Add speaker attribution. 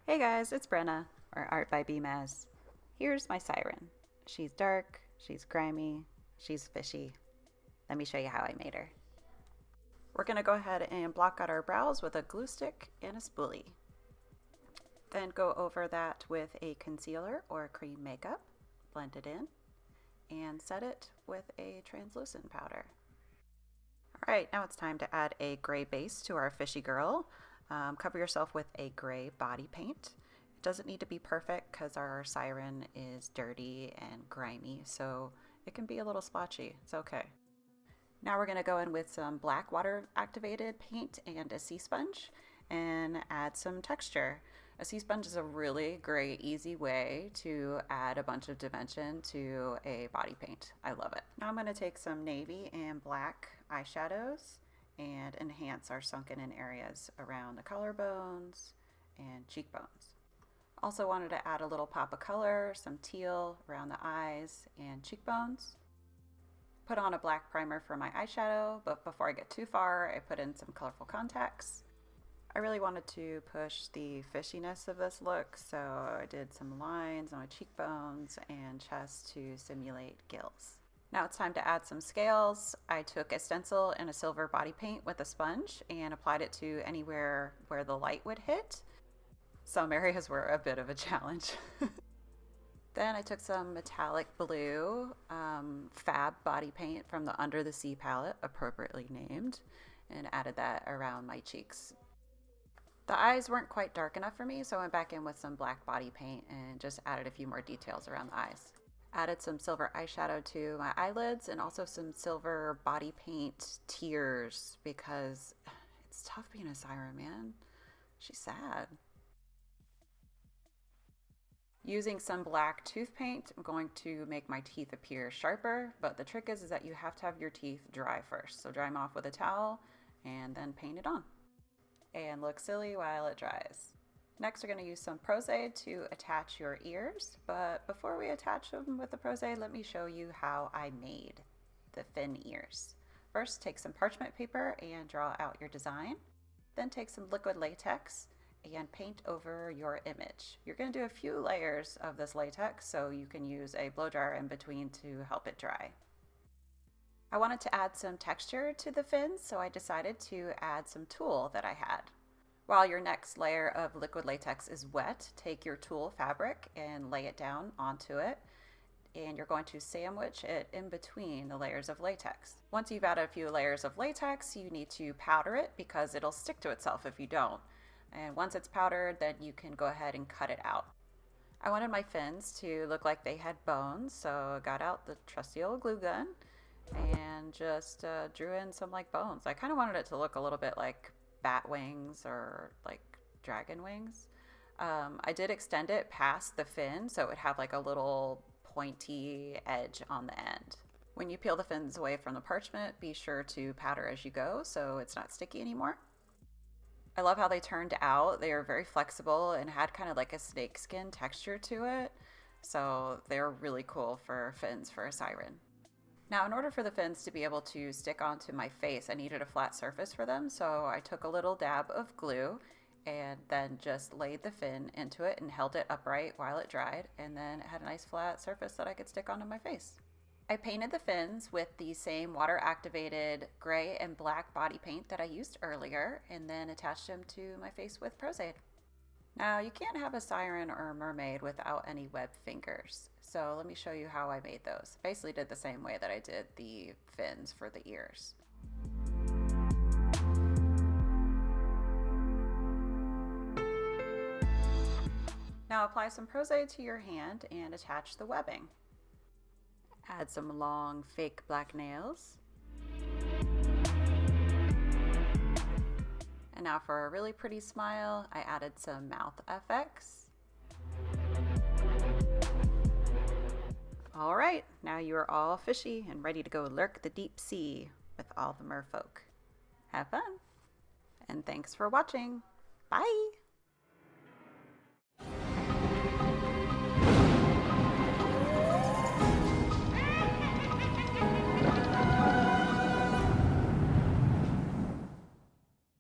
Speaker 1: Hey guys, it's Brenna, or Art by BMaz. Here's my Siren. She's dark, she's grimy, she's fishy. Let me show you how I made her. We're going to go ahead and block out our brows with a glue stick and a spoolie. Then go over that with a concealer or cream makeup, blend it in, and set it with a translucent powder. Alright, now it's time to add a gray base to our fishy girl. Cover yourself with a gray body paint. It doesn't need to be perfect because our Siren is dirty and grimy, so it can be a little splotchy. It's okay. Now we're going to go in with some black water activated paint and a sea sponge and add some texture. A sea sponge is a really great, easy way to add a bunch of dimension to a body paint. I love it. Now I'm going to take some navy and black eyeshadows and enhance our sunken in areas around the collarbones and cheekbones. Also wanted to add a little pop of color, some teal around the eyes and cheekbones. Put on a black primer for my eyeshadow, but before I get too far, I put in some colorful contacts. I really wanted to push the fishiness of this look, so I did some lines on my cheekbones and chest to simulate gills. Now it's time to add some scales. I took a stencil and a silver body paint with a sponge and applied it to anywhere where the light would hit. Some areas were a bit of a challenge. Then I took some metallic blue fab body paint from the Under the Sea palette, appropriately named, and added that around my cheeks. The eyes weren't quite dark enough for me, so I went back in with some black body paint and just added a few more details around the eyes. Added some silver eyeshadow to my eyelids and also some silver body paint tears because it's tough being a Siren, man. She's sad. Using some black tooth paint, I'm going to make my teeth appear sharper, but the trick is that you have to have your teeth dry first. So dry them off with a towel and then paint it on. And look silly while it dries. Next, we're going to use some Prose to attach your ears, but before we attach them with the Prose, let me show you how I made the fin ears. First, take some parchment paper and draw out your design. Then take some liquid latex and paint over your image. You're going to do a few layers of this latex, so you can use a blow dryer in between to help it dry. I wanted to add some texture to the fins, so I decided to add some tulle that I had. While your next layer of liquid latex is wet, take your tulle fabric and lay it down onto it, and you're going to sandwich it in between the layers of latex. Once you've added a few layers of latex, you need to powder it because it'll stick to itself if you don't. And once it's powdered, then you can go ahead and cut it out. I wanted my fins to look like they had bones, so I got out the trusty old glue gun and just drew in some like bones. I kind of wanted it to look a little bit like bat wings or like dragon wings. I did extend it past the fin so it would have like a little pointy edge on the end. When you peel the fins away from the parchment, be sure to powder as you go so it's not sticky anymore. I love how they turned out. They are very flexible and had kind of like a snakeskin texture to it. So they're really cool for fins for a Siren. Now, in order for the fins to be able to stick onto my face, I needed a flat surface for them. So I took a little dab of glue and then just laid the fin into it and held it upright while it dried. And then it had a nice flat surface that I could stick onto my face. I painted the fins with the same water activated gray and black body paint that I used earlier and then attached them to my face with Prose. Now you can't have a Siren or a mermaid without any webbed fingers. So let me show you how I made those. Basically did the same way that I did the fins for the ears. Now apply some Prose to your hand and attach the webbing. Add some long fake black nails. And now for a really pretty smile, I added some Mouthfx. All right, now you are all fishy and ready to go lurk the deep sea with all the merfolk. Have fun, and thanks for watching. Bye.